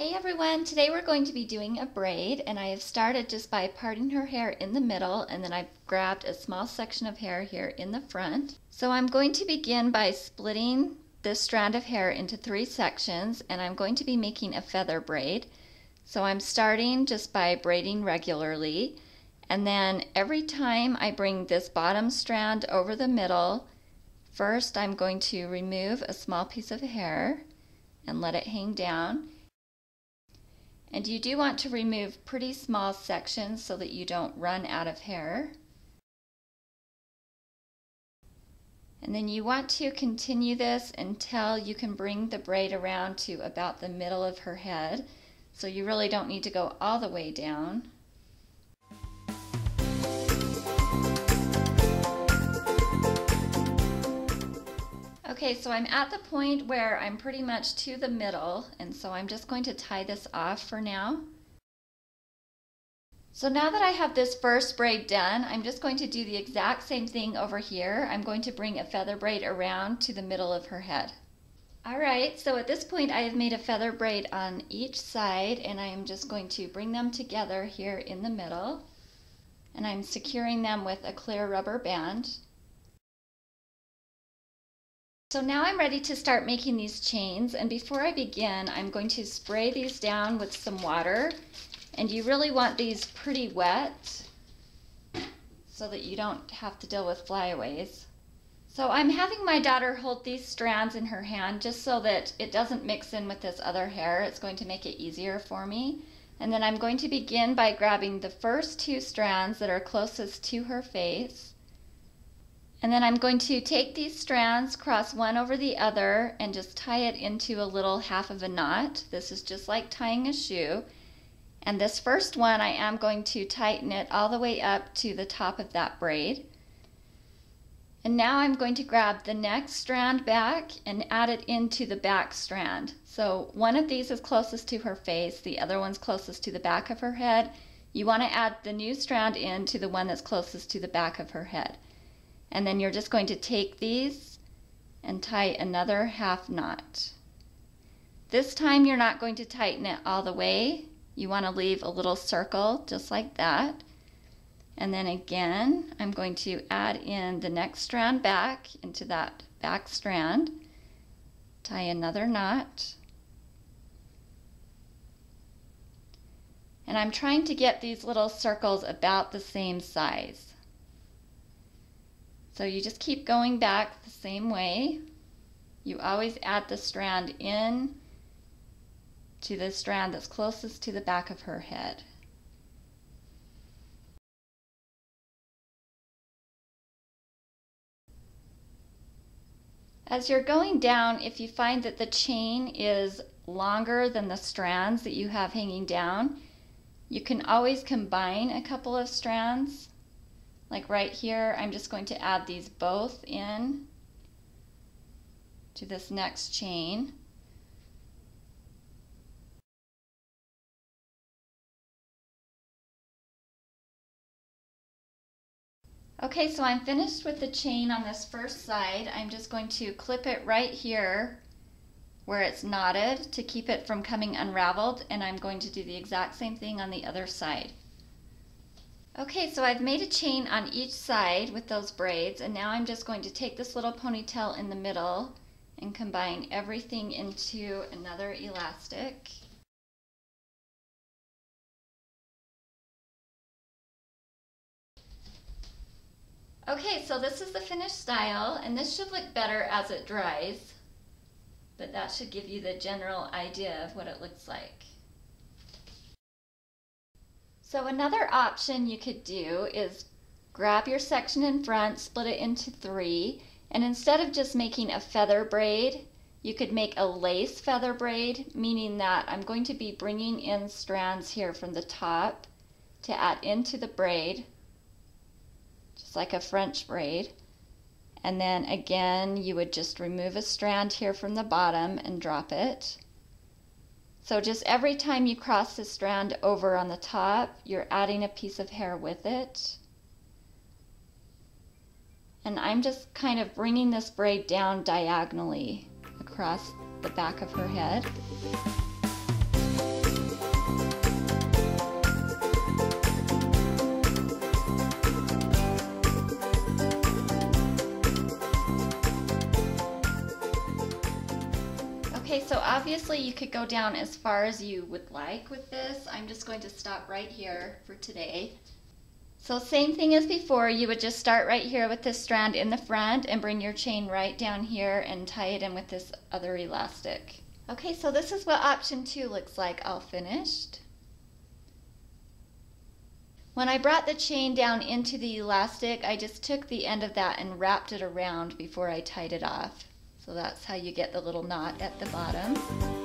Hey everyone, today we're going to be doing a braid, and I have started just by parting her hair in the middle, and then I've grabbed a small section of hair here in the front. So I'm going to begin by splitting this strand of hair into 3 sections, and I'm going to be making a feather braid. So I'm starting just by braiding regularly, and then every time I bring this bottom strand over the middle, first I'm going to remove a small piece of hair and let it hang down. And you do want to remove pretty small sections so that you don't run out of hair. And then you want to continue this until you can bring the braid around to about the middle of her head. So you really don't need to go all the way down. Okay, so I'm at the point where I'm pretty much to the middle, and so I'm just going to tie this off for now. So now that I have this first braid done, I'm just going to do the exact same thing over here. I'm going to bring a feather braid around to the middle of her head. Alright, so at this point I have made a feather braid on each side, and I am just going to bring them together here in the middle, and I'm securing them with a clear rubber band. So now I'm ready to start making these chains, and before I begin I'm going to spray these down with some water, and you really want these pretty wet so that you don't have to deal with flyaways. So I'm having my daughter hold these strands in her hand just so that it doesn't mix in with this other hair. It's going to make it easier for me. And then I'm going to begin by grabbing the first 2 strands that are closest to her face. And then I'm going to take these strands, cross one over the other, and just tie it into a little half of a knot. This is just like tying a shoe. And this first one I am going to tighten it all the way up to the top of that braid. And now I'm going to grab the next strand back and add it into the back strand. So one of these is closest to her face, the other one's closest to the back of her head. You want to add the new strand into the one that's closest to the back of her head. And then you're just going to take these and tie another half knot. This time you're not going to tighten it all the way. You want to leave a little circle just like that. And then again, I'm going to add in the next strand back into that back strand, tie another knot. And I'm trying to get these little circles about the same size. So you just keep going back the same way. You always add the strand in to the strand that's closest to the back of her head. As you're going down, if you find that the chain is longer than the strands that you have hanging down, you can always combine a couple of strands. Like right here, I'm just going to add these both in to this next chain. Okay, so I'm finished with the chain on this first side. I'm just going to clip it right here where it's knotted to keep it from coming unraveled, and I'm going to do the exact same thing on the other side. Okay, so I've made a chain on each side with those braids, and now I'm just going to take this little ponytail in the middle and combine everything into another elastic. Okay, so this is the finished style, and this should look better as it dries, but that should give you the general idea of what it looks like. So another option you could do is grab your section in front, split it into 3, and instead of just making a feather braid, you could make a lace feather braid, meaning that I'm going to be bringing in strands here from the top to add into the braid, just like a French braid. And then again, you would just remove a strand here from the bottom and drop it. So just every time you cross the strand over on the top, you're adding a piece of hair with it. And I'm just kind of bringing this braid down diagonally across the back of her head. Okay, so obviously you could go down as far as you would like with this. I'm just going to stop right here for today. So same thing as before, you would just start right here with this strand in the front and bring your chain right down here and tie it in with this other elastic. Okay, so this is what option 2 looks like all finished. When I brought the chain down into the elastic, I just took the end of that and wrapped it around before I tied it off. So that's how you get the little knot at the bottom.